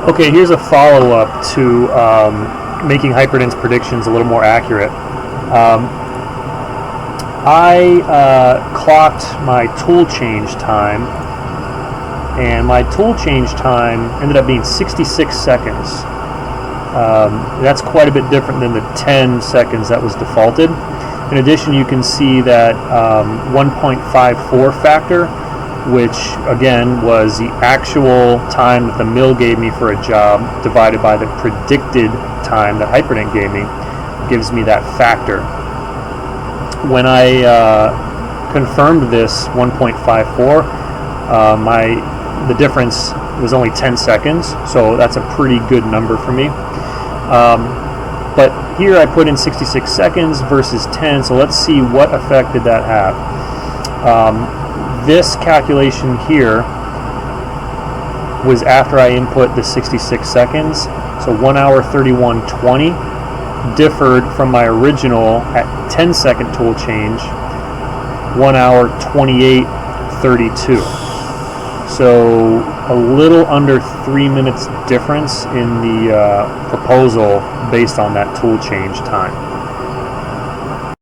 Okay, here's a follow-up to making Hyperdent's predictions a little more accurate. I clocked my tool change time, and my tool change time ended up being 66 seconds. That's quite a bit different than the 10 seconds that was defaulted. In addition, you can see that 1.54 factor, which again was the actual time that the mill gave me for a job divided by the predicted time that Hyperdent gave me, gives me that factor. When I confirmed this 1.54, the difference was only 10 seconds, so that's a pretty good number for me. But here I put in 66 seconds versus 10, so let's see what effect did that have. This calculation here was after I input the 66 seconds, so 1 hour 31:20 differed from my original at 10-second tool change, 1 hour 28:32. So a little under 3 minutes difference in the proposal based on that tool change time.